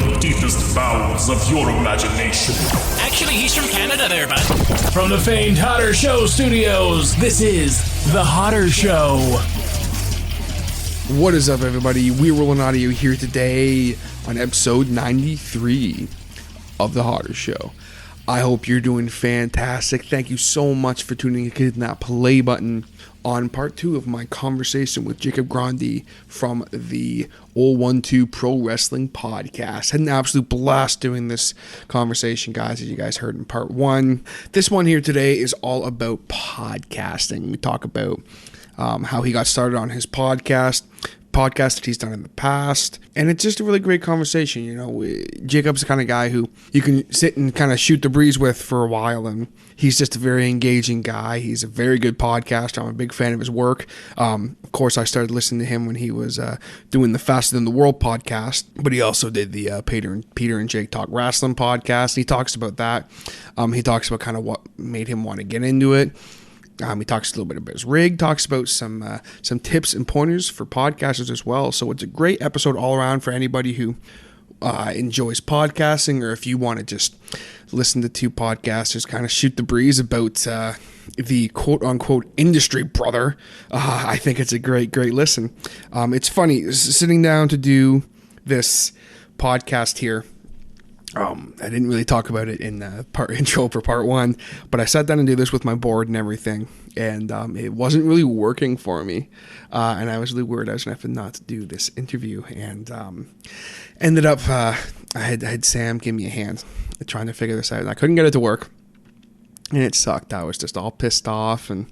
the deepest bowels of your imagination. Actually, he's from Canada there, bud. From the famed Hotter Show Studios, this is The Hotter Show. What is up, everybody? We're Rolling Audio here today on episode 93 of The Hotter Show. I hope you're doing fantastic. Thank you so much for tuning in, hitting that play button on part 2 of my conversation with Jacob Grondy from the 012 Pro Wrestling Podcast. Had an absolute blast doing this conversation, guys, as you guys heard in part 1. This one here today is all about podcasting. We talk about how he got started on his podcast that he's done in the past, and it's just a really great conversation. You know, Jacob's the kind of guy who you can sit and kind of shoot the breeze with for a while, and he's just a very engaging guy. He's a very good podcaster. I'm a big fan of his work. Of course, I started listening to him when he was doing the Faster Than the World podcast, but he also did the Peter and Jake Talk Wrestling podcast. He talks about that. He talks about kind of what made him want to get into it. He talks a little bit about his rig, talks about some tips and pointers for podcasters as well. So it's a great episode all around for anybody who enjoys podcasting, or if you want to just listen to two podcasters kind of shoot the breeze about the quote-unquote industry brother. I think it's a great listen. It's funny, sitting down to do this podcast here. I didn't really talk about it in the intro for part 1, but I sat down and did this with my board and everything, and it wasn't really working for me, and I was really worried I was going to have to not do this interview, and ended up, I had Sam give me a hand trying to figure this out, and I couldn't get it to work, and it sucked. I was just all pissed off, and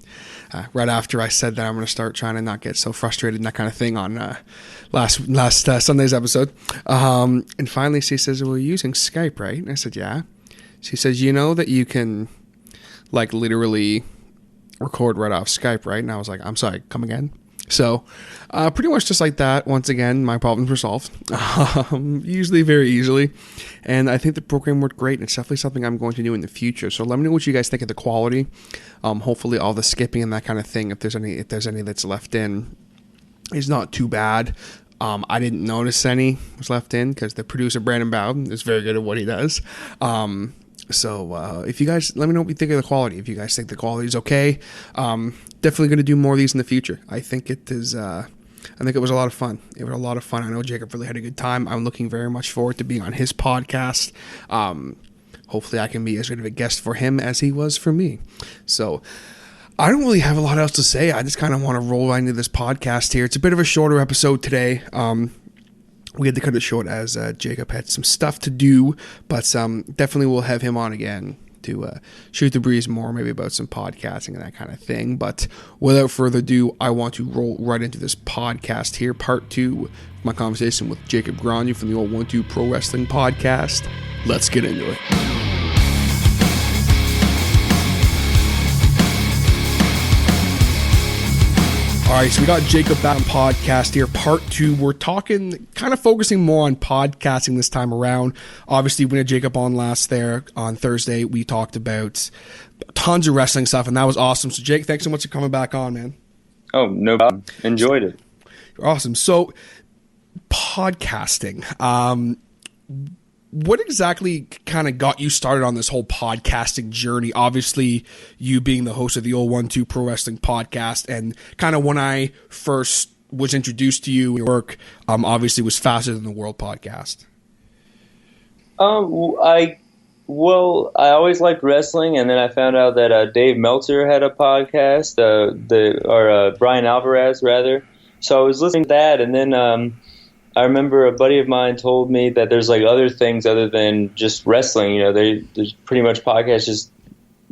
right after I said that I'm going to start trying to not get so frustrated and that kind of thing on last Sunday's episode. And finally she says, well, you're using Skype, right? And I said, yeah. She says, you know that you can like literally record right off Skype, right? And I was like, I'm sorry, come again? So pretty much just like that, once again, my problems were solved, usually very easily, and I think the program worked great, and it's definitely something I'm going to do in the future. So let me know what you guys think of the quality. Hopefully all the skipping and that kind of thing, if there's any that's left in, is not too bad. I didn't notice any was left in because the producer, Brandon Bowden, is very good at what he does. So if you guys, let me know what you think of the quality. If you guys think the quality is okay, definitely going to do more of these in the future. I think it is. I think it was a lot of fun. It was a lot of fun. I know Jacob really had a good time. I'm looking very much forward to being on his podcast. Hopefully I can be as good of a guest for him as he was for me. So I don't really have a lot else to say. I just kind of want to roll right into this podcast here. It's a bit of a shorter episode today. We had to cut it short as Jacob had some stuff to do, but definitely we'll have him on again to shoot the breeze more, maybe about some podcasting and that kind of thing. But without further ado, I want to roll right into this podcast here, part 2 of my conversation with Jacob Grondy from the 012 Pro Wrestling Podcast. Let's get into it. All right, so we got Jacob back on podcast here, part 2. We're talking, kind of focusing more on podcasting this time around. Obviously, we had Jacob on last there on Thursday. We talked about tons of wrestling stuff, and that was awesome. So, Jake, thanks so much for coming back on, man. Oh, no problem. Enjoyed it. Awesome. So, podcasting. What exactly kind of got you started on this whole podcasting journey? Obviously, you being the host of the 012 Pro Wrestling Podcast, and kind of when I first was introduced to you, your work obviously was Faster Than the World podcast. I always liked wrestling, and then I found out that Dave Meltzer had a podcast, Brian Alvarez rather. So I was listening to that, and then I remember a buddy of mine told me that there's like other things other than just wrestling. You know, there's pretty much podcasts just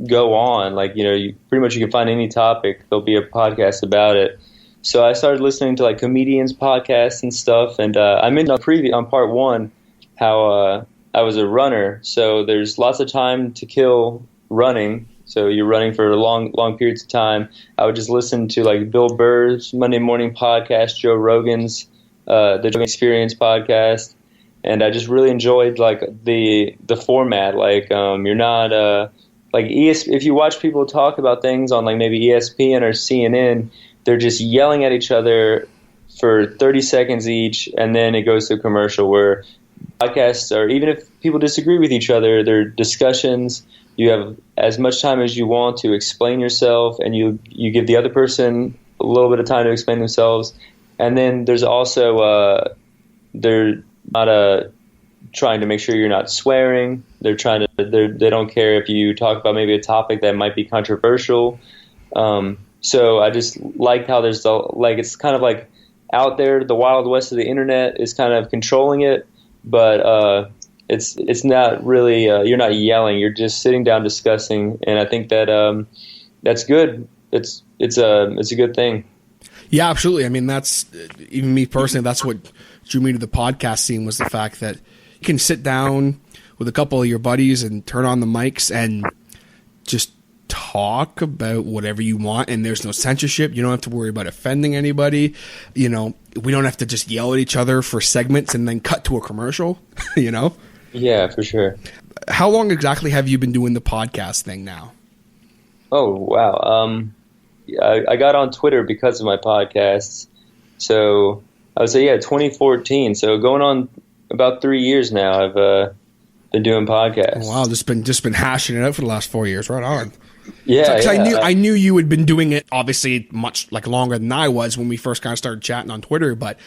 go on. Like, you know, you can find any topic, there'll be a podcast about it. So I started listening to like comedians' podcasts and stuff. And I mentioned on part 1 how I was a runner. So there's lots of time to kill running. So you're running for long periods of time. I would just listen to like Bill Burr's Monday morning podcast, Joe Rogan's the Joe Experience podcast, and I just really enjoyed like the format. Like you're not like if you watch people talk about things on like maybe ESPN or CNN, they're just yelling at each other for 30 seconds each, and then it goes to a commercial. Where podcasts are, even if people disagree with each other, they're discussions. You have as much time as you want to explain yourself, and you give the other person a little bit of time to explain themselves. And then there's also they're not trying to make sure you're not swearing. They don't care if you talk about maybe a topic that might be controversial. So I just like how there's it's kind of like out there, the wild west of the internet is kind of controlling it, but it's not really, you're not yelling, you're just sitting down discussing, and I think that that's good. It's a good thing. Yeah, absolutely. I mean, that's, even me personally, that's what drew me to the podcast scene, was the fact that you can sit down with a couple of your buddies and turn on the mics and just talk about whatever you want, and there's no censorship. You don't have to worry about offending anybody. You know, we don't have to just yell at each other for segments and then cut to a commercial, you know? Yeah, for sure. How long exactly have you been doing the podcast thing now? Oh, wow. I got on Twitter because of my podcasts. So I would say, 2014. So going on about 3 years now, I've been doing podcasts. Oh, wow, just been hashing it out for the last 4 years. Right on. Yeah, so, yeah. I knew you had been doing it obviously much longer than I was when we first kind of started chatting on Twitter. But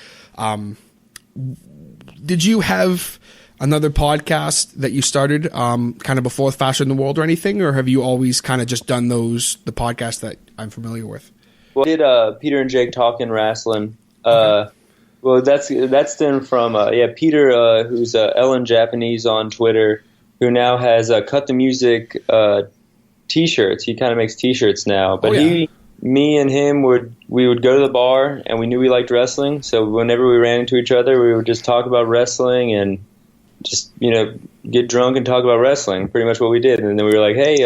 did you have another podcast that you started kind of before Faster Than the World or anything, or have you always kind of just done the podcasts that I'm familiar with? Well, I did Peter and Jake Talking Wrestling. Okay. Well, that's then from Peter, who's Ellen Japanese on Twitter, who now has Cut the Music T-shirts. He kind of makes T-shirts now, but me and him would go to the bar, and we knew we liked wrestling. So whenever we ran into each other, we would just talk about wrestling and just get drunk and talk about wrestling. Pretty much what we did. And then we were like, hey,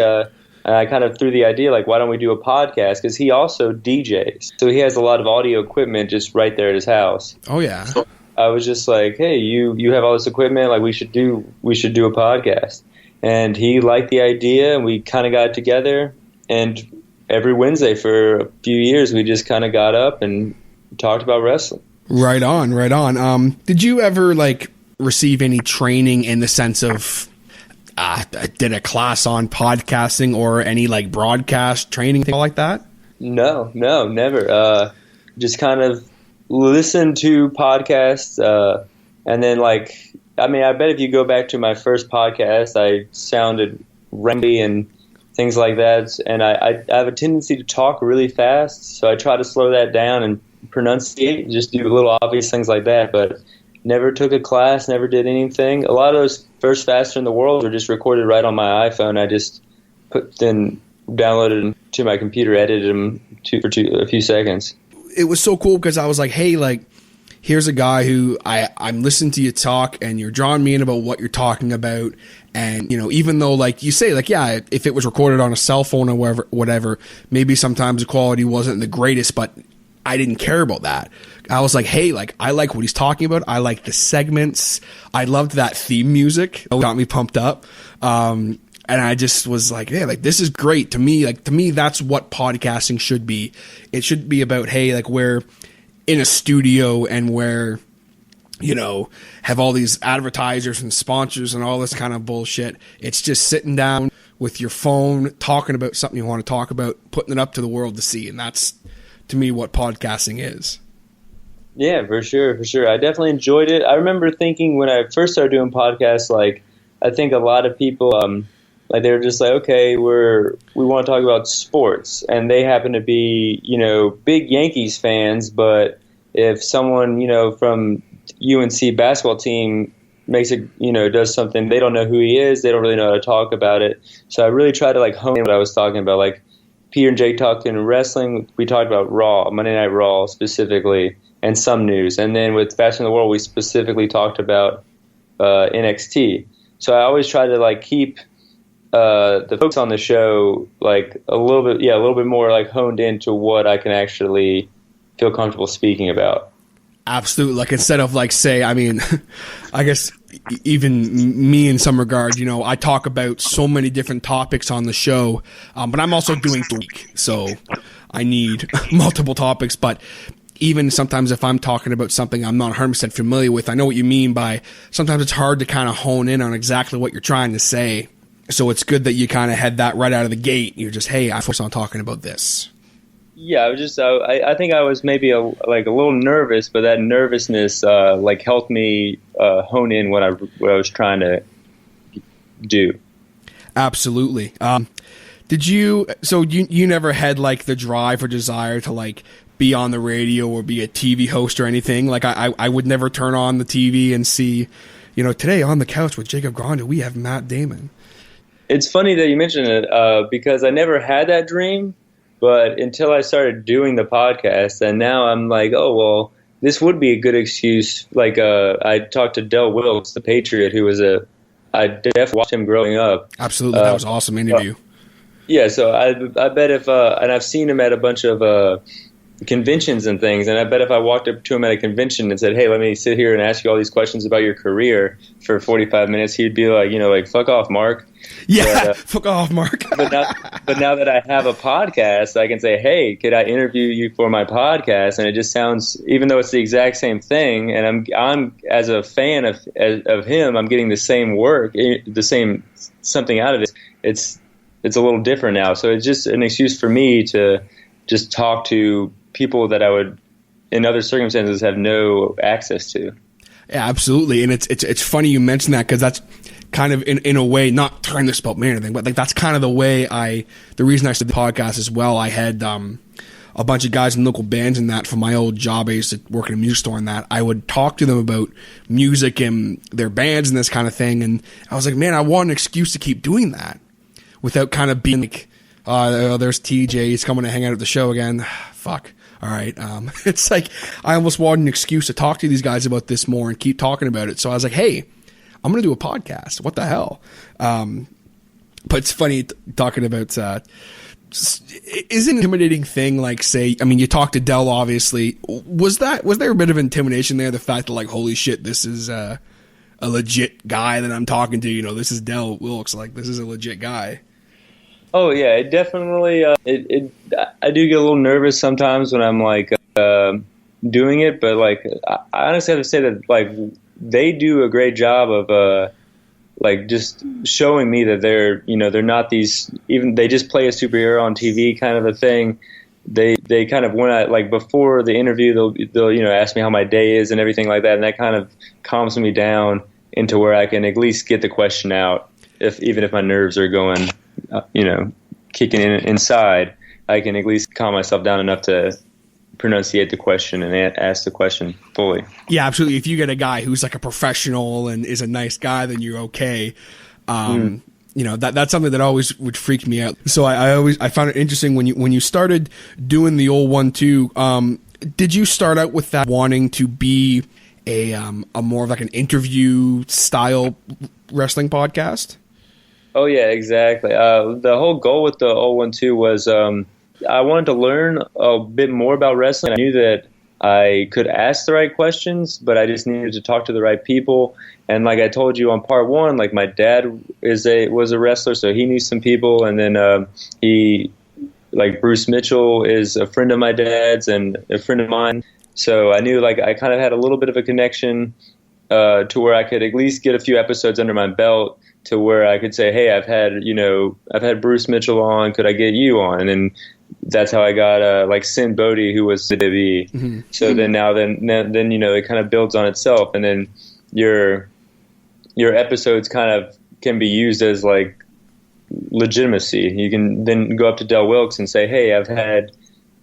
and I kind of threw the idea, like, why don't we do a podcast? Because he also DJs, so he has a lot of audio equipment just right there at his house. Oh yeah. So I was just like, hey, you have all this equipment, like we should do a podcast. And he liked the idea, and we kind of got together, and every Wednesday for a few years, we just kind of got up and talked about wrestling. Right on. Did you ever receive any training in the sense of did a class on podcasting or any broadcast training, thing like that? No, never. Just kind of listen to podcasts, and then I bet if you go back to my first podcast, I sounded randy and things like that, and I have a tendency to talk really fast, so I try to slow that down and pronunciate, just do little obvious things like that, but never took a class, never did anything. A lot of those first Faster in the World were just recorded right on my iPhone. I just downloaded them to my computer, edited them for a few seconds. It was so cool because I was like, hey, here's a guy who I'm listening to you talk, and you're drawing me in about what you're talking about. And, even though you say if it was recorded on a cell phone or whatever, maybe sometimes the quality wasn't the greatest, but I didn't care about that. I was like, hey, I like what he's talking about. I like the segments. I loved that theme music. It got me pumped up. And I just was like, yeah, this is great. To me, that's what podcasting should be. It should be about, hey, we're in a studio and we're, have all these advertisers and sponsors and all this kind of bullshit. It's just sitting down with your phone, talking about something you want to talk about, putting it up to the world to see. And that's, to me, what podcasting is. Yeah, for sure. I definitely enjoyed it. I remember thinking when I first started doing podcasts, I think a lot of people, they were just like, okay, we want to talk about sports, and they happen to be, big Yankees fans, but if someone, from UNC basketball team makes it, does something, they don't know who he is, they don't really know how to talk about it. So I really tried to hone in what I was talking about. Peter and Jake talked in wrestling, we talked about Raw, Monday Night Raw specifically, and some news. And then with Faster in the World, we specifically talked about NXT. So I always try to keep the folks on the show a little bit more honed into what I can actually feel comfortable speaking about. Absolutely. Instead of say, I guess even me in some regard, I talk about so many different topics on the show, but I'm also doing the week, so I need multiple topics. But even sometimes if I'm talking about something I'm not 100% familiar with, I know what you mean by sometimes it's hard to kind of hone in on exactly what you're trying to say. So it's good that you kind of had that right out of the gate. You're just, hey, I focus on talking about this. Yeah, I think I was maybe a little nervous, but that nervousness helped me hone in what I was trying to do. Absolutely. Did you? So you never had like the drive or desire to like be on the radio or be a TV host or anything? Like I would never turn on the TV and see, today on the couch with Jacob Grondy, we have Matt Damon. It's funny that you mentioned it because I never had that dream. But until I started doing the podcast, and now I'm like, oh, well, this would be a good excuse. Like, I talked to Del Wilkes, the Patriot, I definitely watched him growing up. Absolutely. That was an awesome interview. Yeah, so I bet if, and I've seen him at a bunch of conventions and things, and I bet if I walked up to him at a convention and said, hey, let me sit here and ask you all these questions about your career for 45 minutes, he'd be like, fuck off, Mark. Yeah, but, fuck off, Mark. but now that I have a podcast, I can say, hey, could I interview you for my podcast? And it just sounds, even though it's the exact same thing, and I'm as a fan of him, I'm getting the same work, the same something out of it. It's a little different now. So it's just an excuse for me to just talk to people that I would, in other circumstances, have no access to. Yeah, absolutely. And it's funny you mentioned that, because that's kind of in a way, not trying to spout me or anything, but like that's kind of the way the reason I started the podcast as well. I had a bunch of guys in local bands and that from my old job. I used to work in a music store and that. I would talk to them about music and their bands and this kind of thing. And I was like, man, I want an excuse to keep doing that without kind of being like, there's TJ, he's coming to hang out at the show again. Fuck. All right. It's like I almost wanted an excuse to talk to these guys about this more and keep talking about it. So I was like, hey, I'm going to do a podcast. What the hell? But it's funny talking about, is an intimidating thing. Like say, I mean, you talked to Del, obviously. Was there a bit of intimidation there? The fact that like, holy shit, this is a legit guy that I'm talking to, this is Del Wilkes. Like this is a legit guy. Oh yeah, it definitely. I do get a little nervous sometimes when I'm like doing it, but like I honestly have to say that like they do a great job of like just showing me that they're not these, even they just play a superhero on TV kind of a thing. They kind of, when I like before the interview, they'll ask me how my day is and everything like that, and that kind of calms me down into where I can at least get the question out, even if my nerves are going. Kicking in inside, I can at least calm myself down enough to pronunciate the question and ask the question fully. Yeah, absolutely. If you get a guy who's like a professional and is a nice guy, then you're okay. That's something that always would freak me out. So I found it interesting when you started doing the old 1-2. Did you start out with that wanting to be a more of like an interview style wrestling podcast? Oh yeah, exactly. The whole goal with the 012 was I wanted to learn a bit more about wrestling. I knew that I could ask the right questions, but I just needed to talk to the right people. And like I told you on part one, like my dad was a wrestler, so he knew some people. And then Bruce Mitchell is a friend of my dad's and a friend of mine. So I knew like I kind of had a little bit of a connection to where I could at least get a few episodes under my belt, to where I could say, hey, I've had Bruce Mitchell on, could I get you on? And then that's how I got like Sin Bodhi, who was the WWE. Mm-hmm. So then it kind of builds on itself, and then your episodes kind of can be used as like legitimacy. You can then go up to Del Wilkes and say, hey, I've had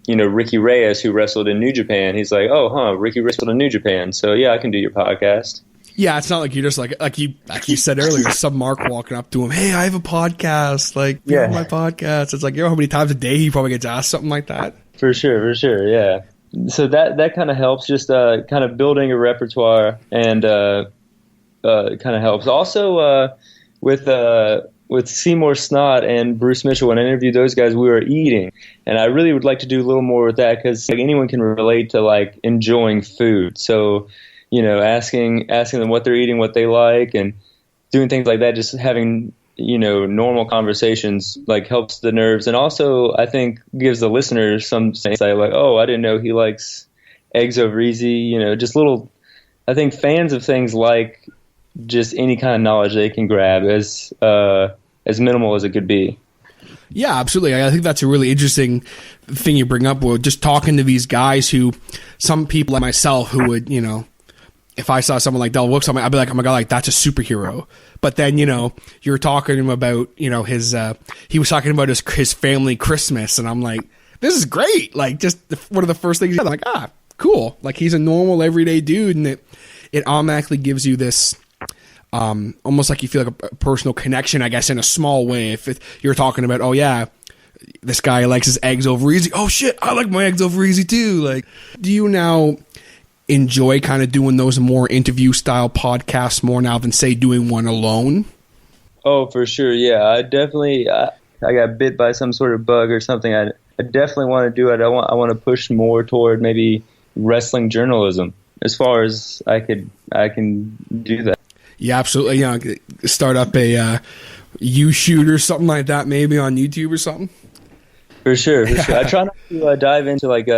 Ricky Reyes, who wrestled in New Japan. He's like, oh, Ricky wrestled in New Japan, so yeah, I can do your podcast. Yeah, it's not like you're just like you said earlier, some Mark walking up to him, hey, I have a podcast, like, be on my podcast. It's like, how many times a day he probably gets asked something like that? For sure, yeah. So that kind of helps, just kind of building a repertoire, and kind of helps. Also, with Seymour Snott and Bruce Mitchell, when I interviewed those guys, we were eating, and I really would like to do a little more with that, because like, anyone can relate to like enjoying food. So asking them what they're eating, what they like, and doing things like that, just having, normal conversations, like helps the nerves. And also I think gives the listeners some insight, like, oh, I didn't know he likes, eggs over easy, you know, just little. I think fans of things like just any kind of knowledge they can grab as minimal as it could be. Yeah, absolutely. I think that's a really interesting thing you bring up. Well, just talking to these guys who, some people like myself who would, you know, if I saw someone like Del Wilkes, I'd be like, oh my God, like that's a superhero. But then, you know, you're talking to him about, you know, he was talking about his family Christmas, and I'm like, this is great. Like, just one of the first things, I'm like, cool. Like, he's a normal everyday dude, and it automatically gives you this, almost like you feel like a personal connection, I guess, in a small way. If you're talking about, oh yeah, this guy likes his eggs over easy. Oh shit, I like my eggs over easy too. Like, do you now enjoy kind of doing those more interview style podcasts more now than say doing one alone? Oh, for sure. Yeah, I definitely, I got bit by some sort of bug or something. I definitely want to do it. I want to push more toward maybe wrestling journalism as far as I can do that. Yeah, absolutely. You know, start up a shoot or something like that, maybe on YouTube or something. For sure. I try not to dive into like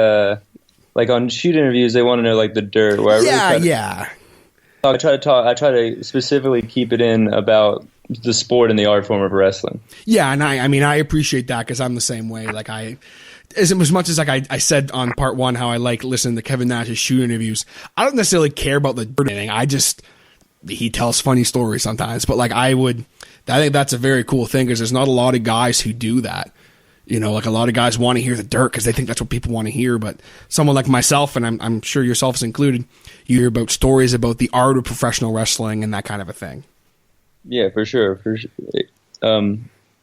on shoot interviews. They want to know like the dirt. Where I try to specifically keep it in about the sport and the art form of wrestling. Yeah, and I mean I appreciate that because I'm the same way. Like as much as like I said on part one how I like listening to Kevin Nash's shoot interviews, I don't necessarily care about the dirt thing. He tells funny stories sometimes, but like I think that's a very cool thing because there's not a lot of guys who do that. You know, like a lot of guys want to hear the dirt because they think that's what people want to hear. But someone like myself, and I'm sure yourself is included, you hear about stories about the art of professional wrestling and that kind of a thing. Yeah, for sure.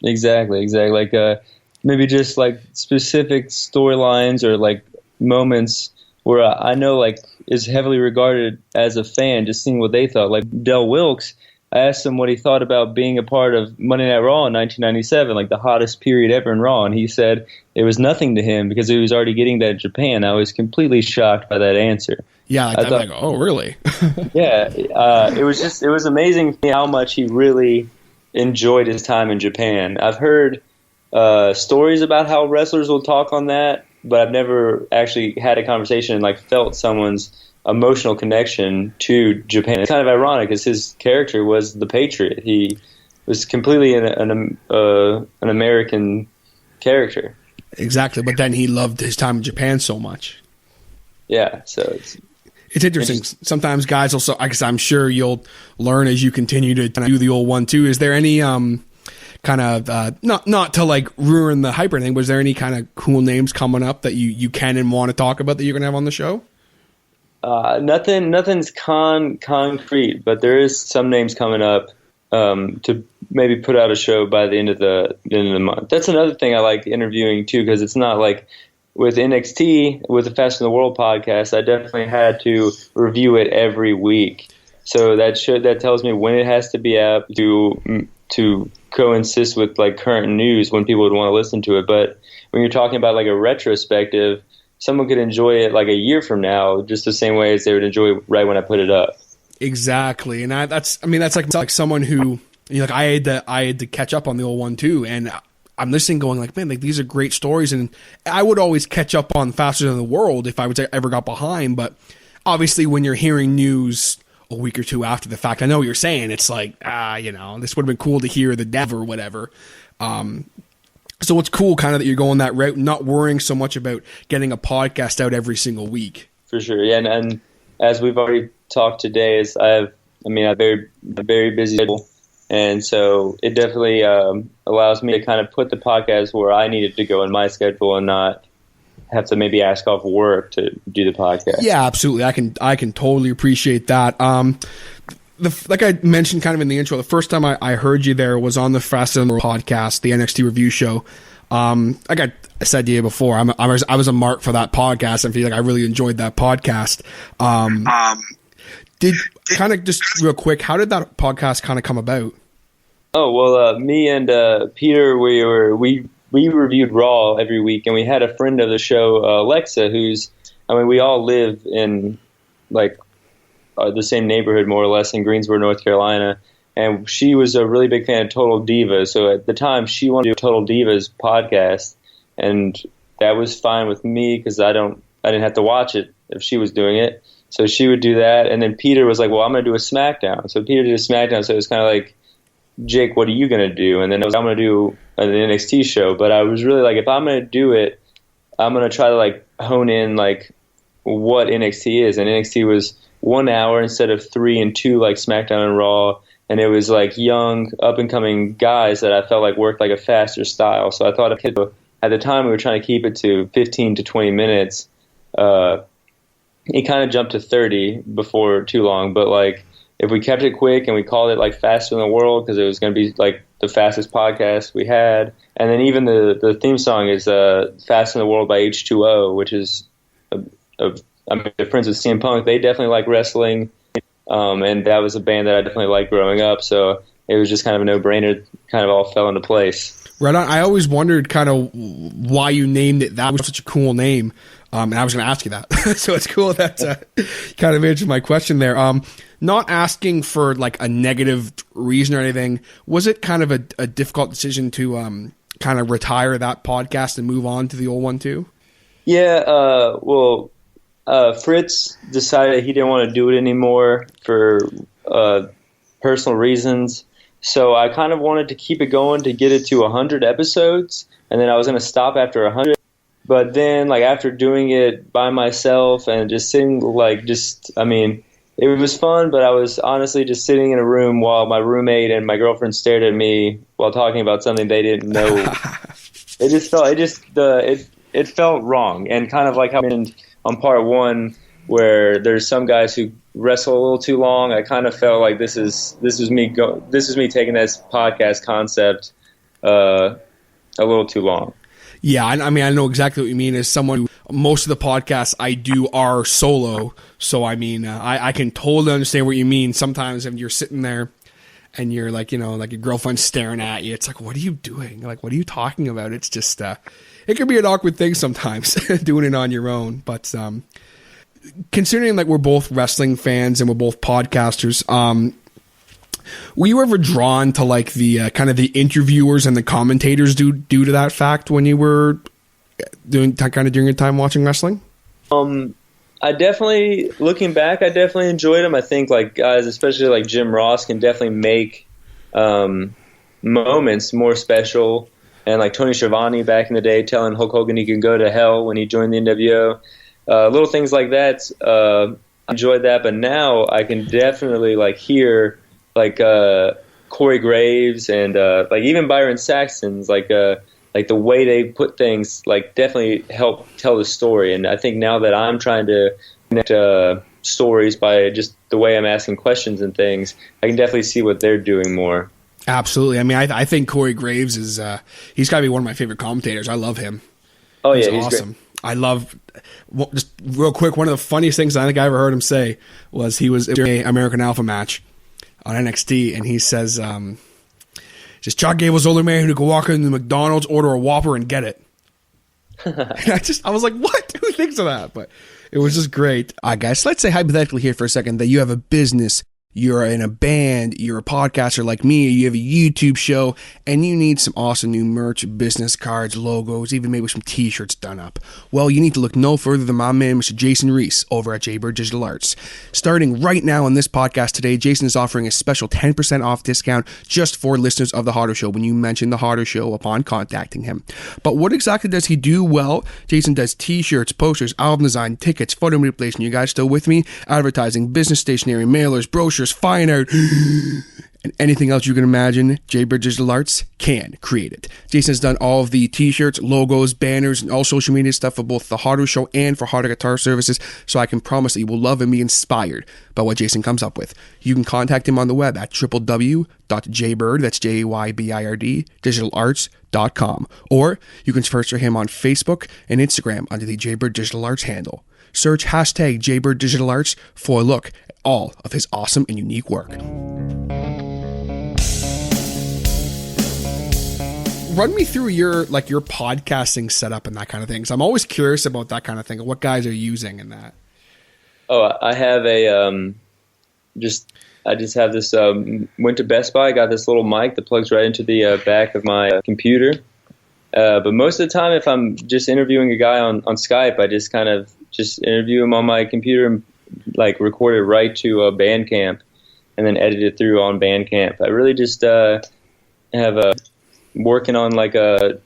Exactly. Like maybe just like specific storylines or like moments where I know like is heavily regarded as a fan, just seeing what they thought. Like Del Wilkes, I asked him what he thought about being a part of Monday Night Raw in 1997, like the hottest period ever in Raw, and he said it was nothing to him because he was already getting that in Japan. I was completely shocked by that answer. Yeah, I thought, oh, really? Yeah, it was amazing how much he really enjoyed his time in Japan. I've heard stories about how wrestlers will talk on that, but I've never actually had a conversation and like felt someone's emotional connection to Japan. It's kind of ironic because his character was the Patriot. He was completely an American character. Exactly, but then he loved his time in Japan so much. Yeah, so it's interesting. Sometimes guys also, I guess I'm sure you'll learn as you continue to do the old one too. Is there any kind of not to like ruin the hype or anything, but is there any kind of cool names coming up that you can and want to talk about that you're gonna have on the show? Nothing's concrete, but there is some names coming up to maybe put out a show by the end of the month. That's another thing I like interviewing too, because it's not like with NXT, with the Fast in the World podcast, I definitely had to review it every week. So that tells me when it has to be out to coincide with like current news when people would want to listen to it. But when you're talking about like a retrospective, someone could enjoy it like a year from now, just the same way as they would enjoy it right when I put it up. Exactly, and that's like someone who, you know, like I had to catch up on the old one too, and I'm listening, going like, man, like these are great stories, and I would always catch up on Faster Than the World if I ever got behind, but obviously when you're hearing news a week or two after the fact, I know what you're saying, it's like, you know, this would have been cool to hear the dev or whatever. So it's cool kind of that you're going that route, not worrying so much about getting a podcast out every single week. For sure, yeah, and as we've already talked today, is I have a very busy schedule, and so it definitely allows me to kind of put the podcast where I need it to go in my schedule and not have to maybe ask off work to do the podcast. Yeah, absolutely. I can totally appreciate that. Like I mentioned kind of in the intro, the first time I heard you there was on the Faster Than the World podcast, the NXT review show. Like I said to you before, I was a mark for that podcast. I feel like I really enjoyed that podcast. Did kind of just real quick, how did that podcast kind of come about? Oh, well, me and Peter, we reviewed Raw every week, and we had a friend of the show, Alexa, we all live in like the same neighborhood more or less in Greensboro, North Carolina, and she was a really big fan of Total Divas. So at the time, she wanted to do a Total Divas podcast, and that was fine with me because I didn't have to watch it if she was doing it. So she would do that, and then Peter was like, well, I'm going to do a SmackDown. So Peter did a SmackDown, so it was kind of like, Jake, what are you going to do? And then I'm going to do an NXT show. But I was really like, if I'm going to do it, I'm going to try to like hone in like what NXT is. And NXT was 1 hour instead of 3 and 2 like SmackDown and Raw. And it was like young, up-and-coming guys that I felt like worked like a faster style. So I thought at the time we were trying to keep it to 15 to 20 minutes. It kind of jumped to 30 before too long, but like if we kept it quick and we called it like Faster Than the World because it was going to be like the fastest podcast we had, and then even the theme song is Faster Than the World by H2O, which is I mean, they're friends with CM Punk. They definitely like wrestling, and that was a band that I definitely liked growing up, so it was just kind of a no-brainer. Kind of all fell into place. Right on. I always wondered kind of why you named it. That was such a cool name. And I was going to ask you that. So it's cool that kind of answered my question there. Not asking for like a negative reason or anything. Was it kind of a difficult decision to kind of retire that podcast and move on to the old one too? Yeah. Well, Fritz decided he didn't want to do it anymore for personal reasons. So I kind of wanted to keep it going to get it to 100 episodes. And then I was going to stop after 100. But then, like, after doing it by myself and just sitting, I mean, it was fun, but I was honestly just sitting in a room while my roommate and my girlfriend stared at me while talking about something they didn't know. It felt wrong. And kind of like how I mentioned on part one, where there's some guys who wrestle a little too long. I kind of felt like this is me taking this podcast concept a little too long. Yeah, I mean, I know exactly what you mean. As someone who, most of the podcasts I do are solo, so I mean, I can totally understand what you mean. Sometimes when you're sitting there and you're like, you know, like your girlfriend's staring at you, it's like, what are you doing? Like, what are you talking about? It's just, it can be an awkward thing sometimes doing it on your own. But considering like we're both wrestling fans and we're both podcasters, were you ever drawn to like the kind of the interviewers and the commentators due to that fact when you were during your time watching wrestling? I definitely, looking back, I definitely enjoyed them. I think like guys, especially like Jim Ross, can definitely make moments more special. And like Tony Schiavone back in the day telling Hulk Hogan he can go to hell when he joined the NWO. Little things like that. I enjoyed that, but now I can definitely like hear like Corey Graves and like even Byron Saxton's like the way they put things like definitely help tell the story. And I think now that I'm trying to connect stories by just the way I'm asking questions and things, I can definitely see what they're doing more. Absolutely. I mean, I think Corey Graves is he's got to be one of my favorite commentators. I love him. Oh yeah, he's awesome. Great. I love, just real quick, one of the funniest things I think I ever heard him say was he was during an American Alpha match on NXT, and he says, just Chuck Gable's the only man who could walk into McDonald's, order a Whopper, and get it. And I was like, what? Who thinks of that? But it was just great. All right, guys, let's say hypothetically here for a second that you have a business, you're in a band, you're a podcaster like me, you have a YouTube show, and you need some awesome new merch, business cards, logos, even maybe some t-shirts done up. Well, you need to look no further than my man, Mr. Jason Reese, over at Jaybird Digital Arts. Starting right now on this podcast today, Jason is offering a special 10% off discount just for listeners of The Harder Show when you mention The Harder Show upon contacting him. But what exactly does he do? Well, Jason does t-shirts, posters, album design, tickets, photo manipulation. You guys still with me? Advertising, business stationery, mailers, brochures, fine art, and anything else you can imagine, Jaybird Digital Arts can create it. Jason has done all of the t-shirts, logos, banners, and all social media stuff for both The Harder Show and for Harder Guitar Services, so I can promise that you will love and be inspired by what Jason comes up with. You can contact him on the web at www.jaybird, that's Jaybird, digitalarts.com, or you can search for him on Facebook and Instagram under the Jaybird Digital Arts handle. Search hashtag Jaybird Digital Arts for a look at all of his awesome and unique work. Run me through your podcasting setup and that kind of thing. So I'm always curious about that kind of thing. What guys are using in that? Oh, I have I just have this. Went to Best Buy, got this little mic that plugs right into the back of my computer, But most of the time, if I'm just interviewing a guy on Skype, I just kind of just interview him on my computer and like record it right to Bandcamp and then edit it through on Bandcamp. I really just have working on the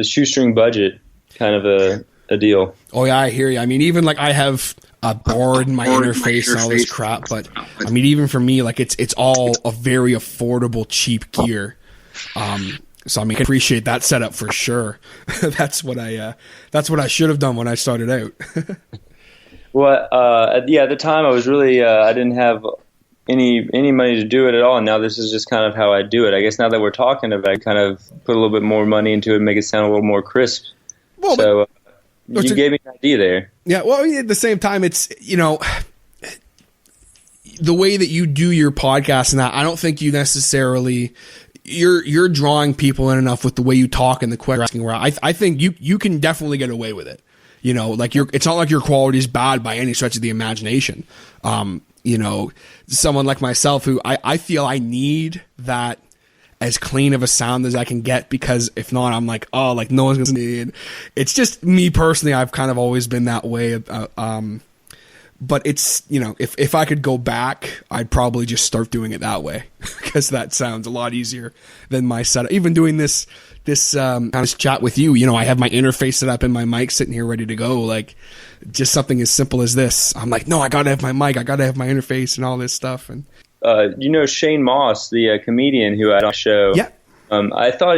shoestring budget kind of a deal. Oh yeah, I hear you. I mean, even like I have a board and my interface and all this crap, but I mean, even for me, like it's all a very affordable, cheap gear. So I mean, I appreciate that setup for sure. That's what I should have done when I started out. Well, at the time I was really I didn't have any money to do it at all, and now this is just kind of how I do it. I guess now that we're talking about it, I kind of put a little bit more money into it and make it sound a little more crisp. Well, so you gave me an idea there. Yeah, well, at the same time, it's, you know, the way that you do your podcast and that, I don't think you necessarily, you're drawing people in enough with the way you talk and the question asking. Where I think you can definitely get away with it. You know, like it's not like your quality is bad by any stretch of the imagination. You know, someone like myself who I feel I need that as clean of a sound as I can get, because if not, I'm like, oh, like no one's gonna need. It's just me personally. I've kind of always been that way. But it's, you know, if I could go back, I'd probably just start doing it that way because that sounds a lot easier than my setup. Even doing this chat with you, you know, I have my interface set up and my mic sitting here ready to go. Like just something as simple as this. I'm like, no, I gotta have my mic, I gotta have my interface and all this stuff. And you know Shane Moss, the comedian who I had on the show. Yeah. I thought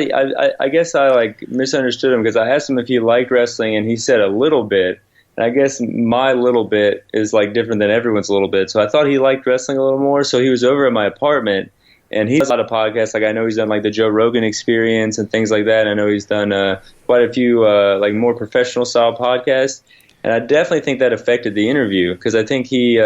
I guess I like misunderstood him because I asked him if he liked wrestling and he said a little bit. And I guess my little bit is like different than everyone's little bit. So I thought he liked wrestling a little more. So he was over at my apartment and he does a lot of podcasts. Like I know he's done like the Joe Rogan Experience and things like that. I know he's done quite a few like more professional style podcasts. And I definitely think that affected the interview because I think he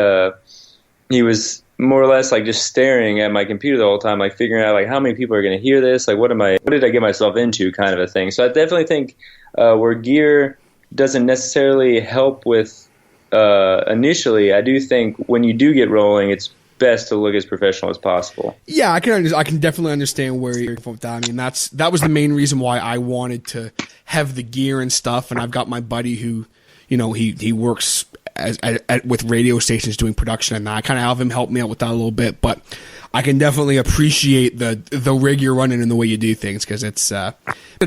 was more or less like just staring at my computer the whole time, like figuring out like how many people are going to hear this, like what did I get myself into, kind of a thing. So I definitely think where gear doesn't necessarily help with initially, I do think when you do get rolling, it's best to look as professional as possible. Yeah, I can definitely understand where you're from with that. I mean, that was the main reason why I wanted to have the gear and stuff. And I've got my buddy who, you know, he works with radio stations doing production, and I kind of have him help me out with that a little bit. But I can definitely appreciate the rig you're running and the way you do things, because it's the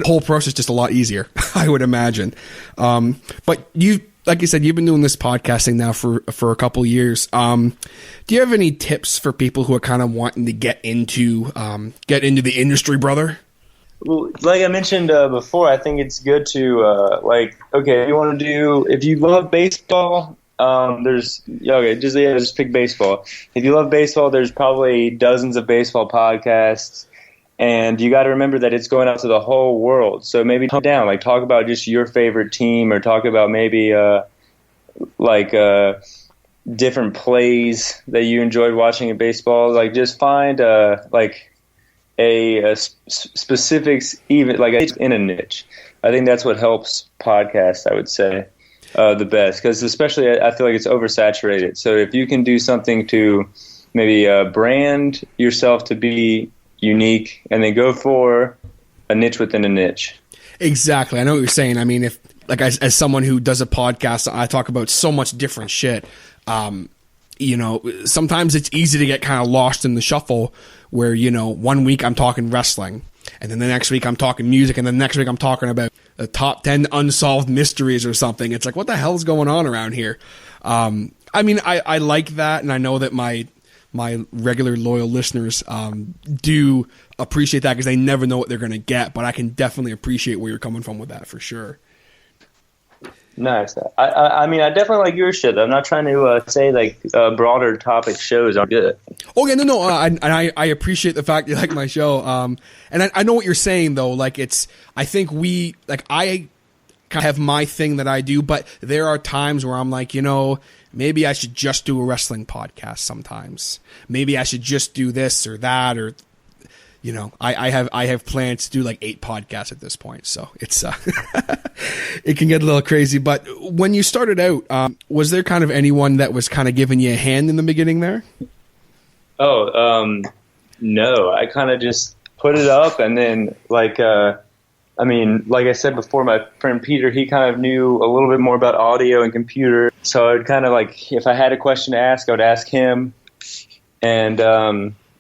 whole process just a lot easier, I would imagine. But you, like you said, you've been doing this podcasting now for a couple years. Do you have any tips for people who are kind of wanting to get into the industry, brother? Well, like I mentioned before, I think it's good to if you love baseball, just pick baseball. If you love baseball, there's probably dozens of baseball podcasts, and you got to remember that it's going out to the whole world. So maybe talk about just your favorite team, or talk about maybe different plays that you enjoyed watching in baseball. Like just find a specifics, even like in a niche. I think that's what helps podcasts, I would say, the best, because especially I feel like it's oversaturated. So if you can do something to maybe brand yourself to be unique, and then go for a niche within a niche. Exactly. I know what you're saying. I mean, if like as someone who does a podcast, I talk about so much different shit. You know, sometimes it's easy to get kind of lost in the shuffle where, you know, one week I'm talking wrestling, and then the next week I'm talking music, and then the next week I'm talking about the top 10 unsolved mysteries or something. It's like, what the hell is going on around here? I mean, I like that, and I know that my regular loyal listeners do appreciate that, because they never know what they're going to get, but I can definitely appreciate where you're coming from with that for sure. Nice. I mean, I definitely like your shit. I'm not trying to say like broader topic shows aren't good. Oh yeah, no. I appreciate the fact you like my show. And I know what you're saying though. Like I think I kind of have my thing that I do, but there are times where I'm like, you know, maybe I should just do a wrestling podcast sometimes. Maybe I should just do this or that, or you know, I have plans to do like 8 podcasts at this point, so it's it can get a little crazy. But when you started out, was there kind of anyone that was kind of giving you a hand in the beginning there? No, I kind of just put it up, and then I mean, like I said before, my friend Peter, he kind of knew a little bit more about audio and computer. So I'd kind of like, if I had a question to ask, I would ask him. And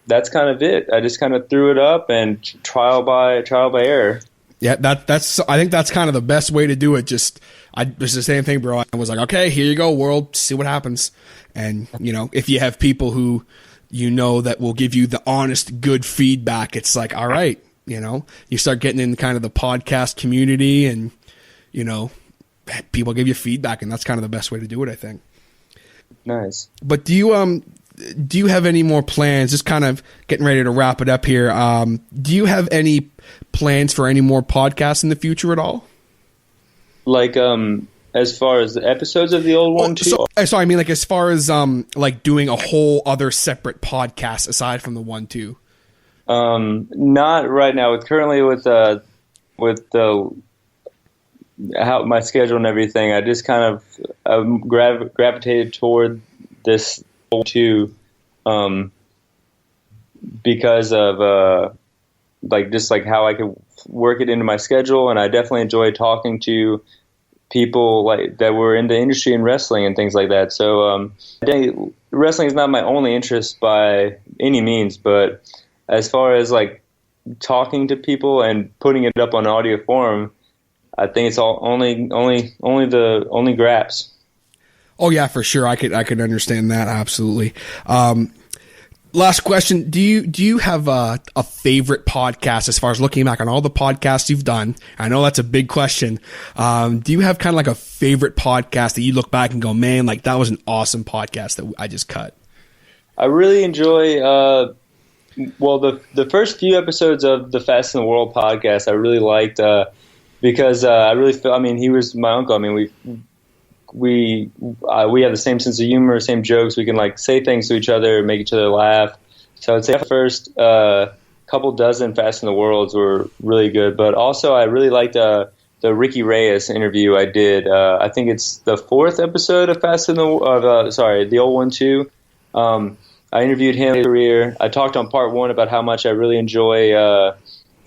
that's kind of it. I just kind of threw it up and trial by error. Yeah, that's. I think that's kind of the best way to do it. It's the same thing, bro. I was like, okay, here you go, world. See what happens. And if you have people who that will give you the honest, good feedback, it's like, all right, you start getting in kind of the podcast community, and people give you feedback, and that's kind of the best way to do it, I think. Nice. But do you have any more plans? Just kind of getting ready to wrap it up here. Do you have any plans for any more podcasts in the future at all? Like, as far as the episodes of the old one, too? So I mean, like, as far as like doing a whole other separate podcast aside from the 1-2. Not right now. Currently with the how my schedule and everything, I just kind of gravitated toward this 2 because of like just like how I could work it into my schedule, and I definitely enjoy talking to people like that were in the industry and wrestling and things like that. So wrestling is not my only interest by any means, but as far as like talking to people and putting it up on audio form, I think it's all only graps. Oh yeah, for sure. I could understand that, absolutely. Last question: Do you have a favorite podcast as far as looking back on all the podcasts you've done? I know that's a big question. Do you have kind of like a favorite podcast that you look back and go, man, like that was an awesome podcast that I just cut? I really enjoy. The first few episodes of the Fast in the World podcast I really liked because I really feel. I mean, he was my uncle. I mean, we have the same sense of humor, same jokes. We can like say things to each other, make each other laugh. So I'd say the first couple dozen Fast in the Worlds were really good. But also I really liked the Ricky Reyes interview I did. I think it's the 4th episode of Fast in the the old one too. I interviewed him in his career. I talked on part 1 about how much I really enjoy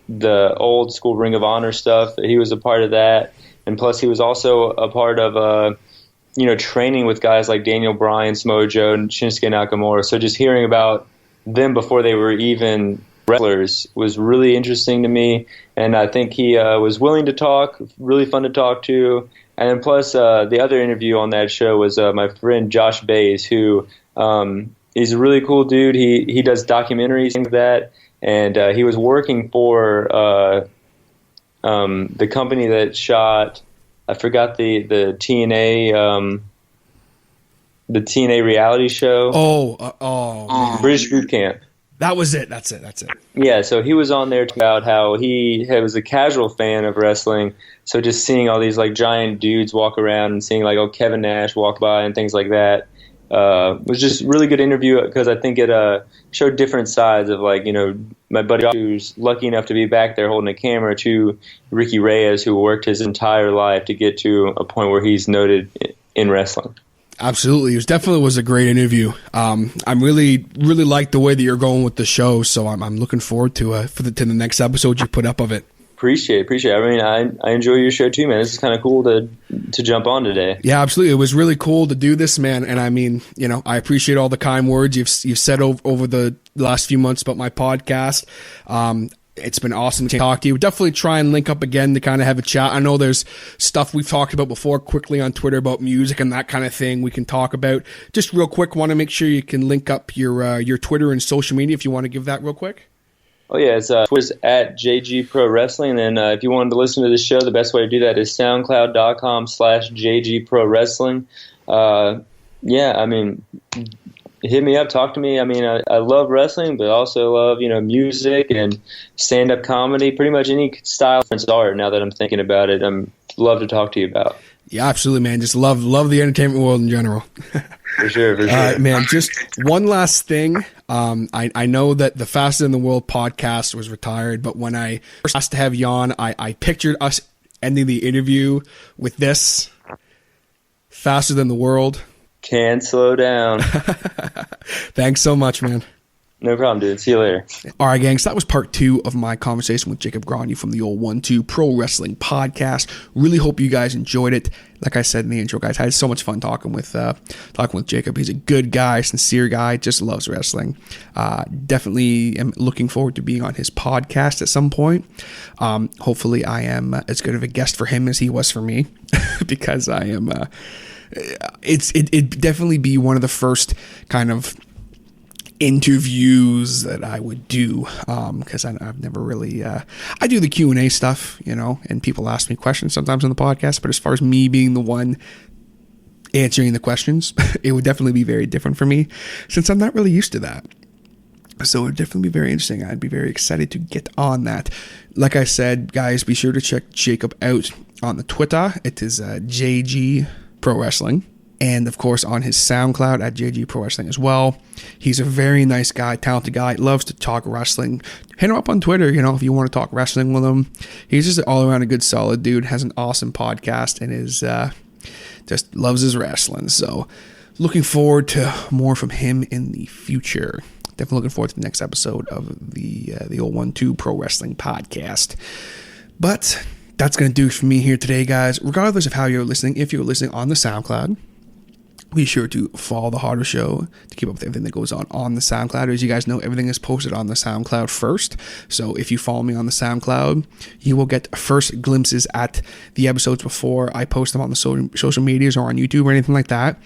the old school Ring of Honor stuff. He was a part of that. And plus he was also a part of training with guys like Daniel Bryan, Samoa Joe, and Shinsuke Nakamura. So just hearing about them before they were even wrestlers was really interesting to me. And I think he was willing to talk, really fun to talk to. And then plus the other interview on that show was my friend Josh Bays, who he's a really cool dude. He does documentaries and that. And he was working for the company that shot, I forgot the TNA reality show. British Boot Camp. That was it. That's it. Yeah, so he was on there about how he was a casual fan of wrestling. So just seeing all these like giant dudes walk around and seeing like Kevin Nash walk by and things like that was just a really good interview because I think it showed different sides of like, my buddy who's lucky enough to be back there holding a camera to Ricky Reyes, who worked his entire life to get to a point where he's noted in wrestling. Absolutely. It definitely was a great interview. I'm really, really like the way that you're going with the show. So I'm looking forward to the next episode you put up of it. Appreciate it. I mean, I enjoy your show too, man. This is kind of cool to jump on today. Yeah, absolutely. It was really cool to do this, man. And I mean, I appreciate all the kind words you've said over the last few months about my podcast. It's been awesome to talk to you. Definitely try and link up again to kind of have a chat. I know there's stuff we've talked about before quickly on Twitter about music and that kind of thing we can talk about. Just real quick, want to make sure you can link up your Twitter and social media if you want to give that real quick. Oh, yeah, it's Twitter's at JG Pro Wrestling. And then if you wanted to listen to the show, the best way to do that is soundcloud.com/JG Pro Wrestling. Yeah, I mean, hit me up, talk to me. I mean, I love wrestling, but also love, music and stand-up comedy, pretty much any style of art now that I'm thinking about it. I'm love to talk to you about. Yeah, absolutely, man. Just love the entertainment world in general. For sure. All right, man, just one last thing. I know that the Faster Than the World podcast was retired, but when I first asked to have you on, I pictured us ending the interview with this: Faster Than the World. Can't slow down. Thanks so much, man. No problem, dude. See you later. All right, gang. So that was part 2 of my conversation with Jacob Grondy from the old 1-2 Pro Wrestling Podcast. Really hope you guys enjoyed it. Like I said in the intro, guys, I had so much fun talking with Jacob. He's a good guy, sincere guy, just loves wrestling. Definitely am looking forward to being on his podcast at some point. Hopefully, I am as good of a guest for him as he was for me, because I am. It'd definitely be one of the first kind of interviews that I would do, because I've never really I do the Q&A stuff, and people ask me questions sometimes on the podcast, but as far as me being the one answering the questions, it would definitely be very different for me, since I'm not really used to that. So it would definitely be very interesting. I'd be very excited to get on that. Like I said, guys, be sure to check Jacob out on the Twitter. It is JG Pro Wrestling. And, of course, on his SoundCloud at JG Pro Wrestling as well. He's a very nice guy, talented guy, loves to talk wrestling. Hit him up on Twitter, if you want to talk wrestling with him. He's just all around a good, solid dude, has an awesome podcast, and is just loves his wrestling. So, looking forward to more from him in the future. Definitely looking forward to the next episode of the old 1-2 Pro Wrestling Podcast. But that's going to do it for me here today, guys. Regardless of how you're listening, if you're listening on the SoundCloud, be sure to follow The Harder Show to keep up with everything that goes on the SoundCloud. As you guys know, everything is posted on the SoundCloud first. So if you follow me on the SoundCloud, you will get first glimpses at the episodes before I post them on the social medias or on YouTube or anything like that.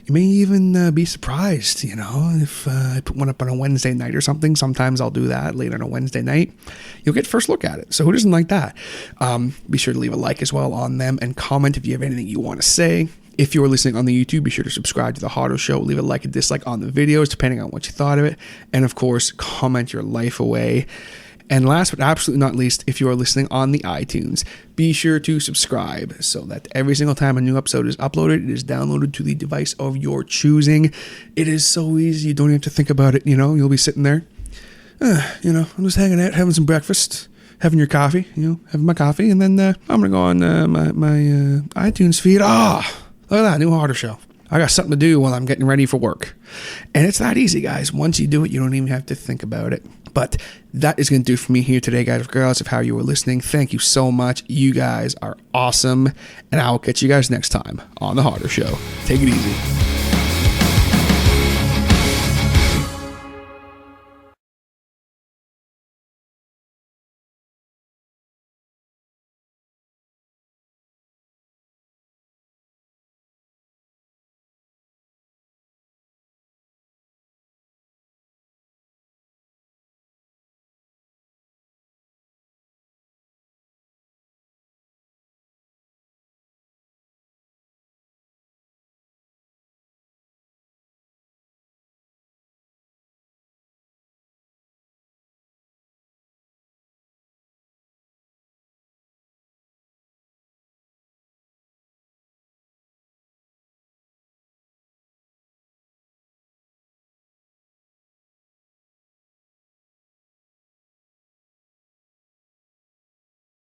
You may even be surprised, if I put one up on a Wednesday night or something. Sometimes I'll do that late on a Wednesday night. You'll get first look at it. So who doesn't like that? Be sure to leave a like as well on them and comment if you have anything you want to say. If you're listening on the YouTube, be sure to subscribe to The Harder Show. Leave a like and dislike on the videos, depending on what you thought of it. And, of course, comment your life away. And last but absolutely not least, if you are listening on the iTunes, be sure to subscribe so that every single time a new episode is uploaded, it is downloaded to the device of your choosing. It is so easy. You don't even have to think about it. You'll be sitting there, I'm just hanging out, having some breakfast, having your coffee, having my coffee. And then I'm going to go on my iTunes feed. Look at that, new Harder Show. I got something to do while I'm getting ready for work. And it's that easy, guys. Once you do it, you don't even have to think about it. But that is going to do it for me here today, guys. Regardless of how you were listening, thank you so much. You guys are awesome. And I will catch you guys next time on The Harder Show. Take it easy.